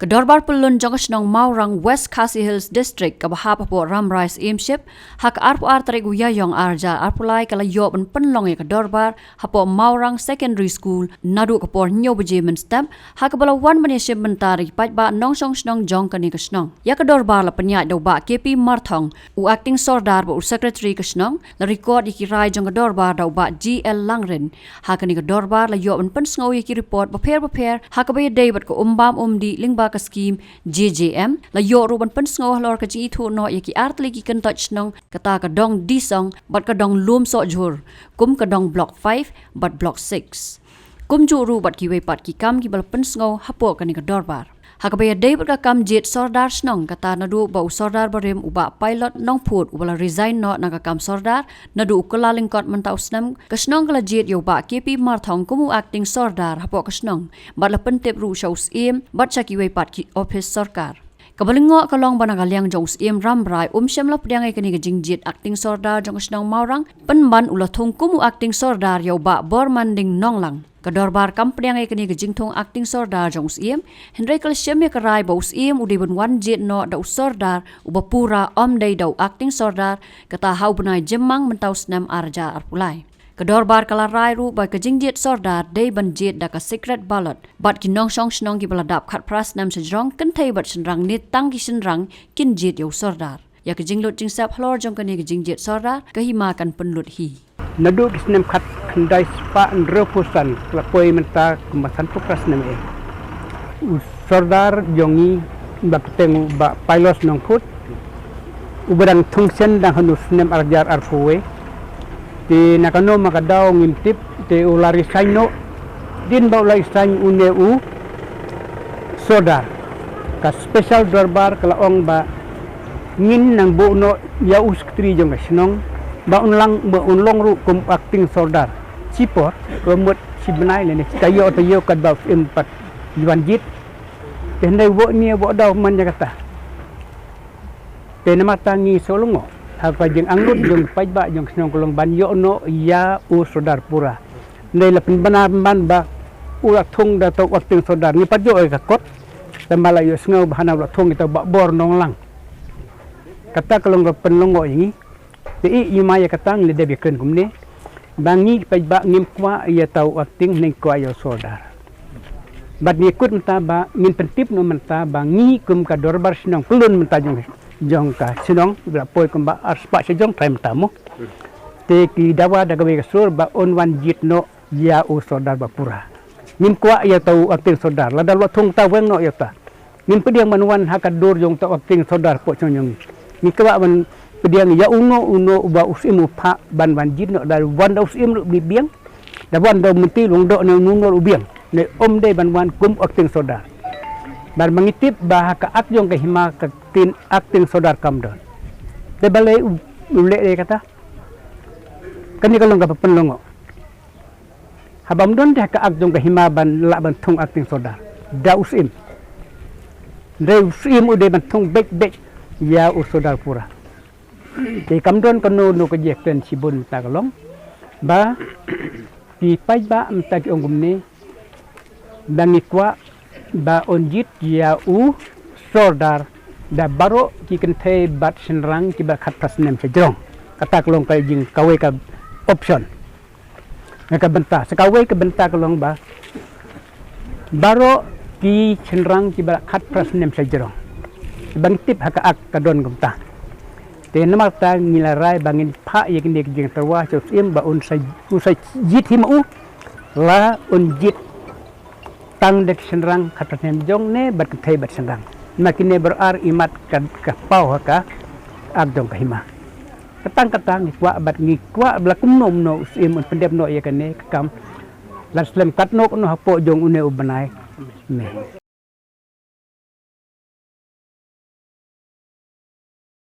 Kedorbar pelun jongkasnong Maurang West Khasi Hills District kabahap apo Ramrise Aimship hak arpu artari guyayong arja arpulai kala yob penlong ya kedorbar hapo Maurang Secondary School nadu kapor nyobaje menstem hak bala wan maniship mentari pajba nong song snong jong kani kasnong ya kedorbar la penyak do ba KP Marthong u acting sordar ba u secretary kasnong la record ikirai jong kedorbar do ba GL Langren hak kani kedorbar la yob pensngau iki report baper hak ba David ko umbam di lingba ka scheme JJM la yo ruban pensngau lor ka ji thu no yaki artli ki kan touch nong kata ka dong disong bat ka dong lum so jhur kum ka dong block 5 bat block 6 kum ju ru bat ki we pat ki kam ki bal pensngau hapo ka ni ka dorbar hakabaya David ka kam jet sordar snong kata nadu ba sordar barem uba pilot nong phut ubala resign no na ka kam sordar nadu ukala lingkot menta usnam kasnong kala jet yo ba KP Marthong kumu acting sordar hapo kasnong batla pentep ru shaus em bat chaki we pat ki office sarkar kabalingo kalong banagalyang jongs em ramrai syamla pdiang kani gajing jet acting sordar jong snong maurang penban ulathong kumu acting sordar yo ba bormanding nonglang Kedorbar kampriang kani gajing thong acting sordar jong em Henry kalsyam ya karai ba em udibun wan jet no da sordar ubapura dai da acting sordar kata hau benai jemang mentaus nam arja arpulai Kedorbar kala rai ru ba gajing jet sordar dai ban jet da ka secret ballot bat kinong song snong ki baladap khat pras nam sejrong kan thai bat senrang ni tang ki senrang kin jet yo sordar ya gajing lot jing sap hlor jong kani gajing jet sordar kahima kan penlut hi Nadu kisnem khat khandai spa refusan lapoi menta kemasan pukras neme sordar jongi bakteng ba pilos nong put ubadang tungsen dang hanus nem arjar arfuwe di nakano makadaw ngintip te ulari saino din ba ulari sain uneu sordar ka special dorbar kalaong ba ngin nang buno ya uskri jong kasnong ba unlong ru kum acting sordar cipor romut si benai ne kayo tayo kad ba empat yuan jit tendai wo ni wo daw man kata penama tangi solongo apa jeng anggut jeng pajba jeng snong kolong banyo no ya u sordar pura nei la benar man ba ula thung da to acting sordar ni pajo ka kot tamalayo sngo bahana ula thung kita ba bor nong lang kata kolong penlongo ini Ti imaya katang le debi ken kumne bangi pajba ngim kwa ya tau acting ning kwa yo sordar bad ni kut menta ba ngin pentip no menta bangi kum ka dorbar sinong pelun menta jong ka sinong bla poi kum ba arspa sejong time tamu te ki dawa daga we sur ba on wan jit no ya u sordar ba pura ngim kwa ya tau acting sordar la dal thung ta weng no ya ta ngim pediang manwan hakadur jong tau acting sordar po chong ni ka ban pediang ya uno uba usimu pa ban jit no dari wan da usim lu biang da wan da menti long do no nuno ubiang ne dei ban wan kum acting sordar bar mangitip bah ka ak jong ka hima ka tin acting sordar kamdon de balai ule de kata kani kalong ka penlongo habam don de ka ak jong ka hima ban la ban thung acting sordar da usim de usim ude ban thung bek ya usodar pura Di kamdon kanu no kajek ten sibun tagalong ba di pajba amta ki ongumne bangikwa ba onjit ya u sordar da baro ki kente bat senrang ki ba khatas nem sejrong kata kolong kay jing kawe ka option ka benta sekawe ka benta kolong ba baro ki senrang ki ba khatas nem sejrong bang tip haka ak kadon gumta Tenama ta ngilarai bangin pa yakin dia jeng terwa im ba usai jit himu la jit tang dek senrang kata nem jong ne bat kai bat senrang makine berar imat ka pau ka agdong ka hima katang kwa bat ngikwa blakum nom no im pendep no yakane kam laslam katno no hapo jong une ubanai me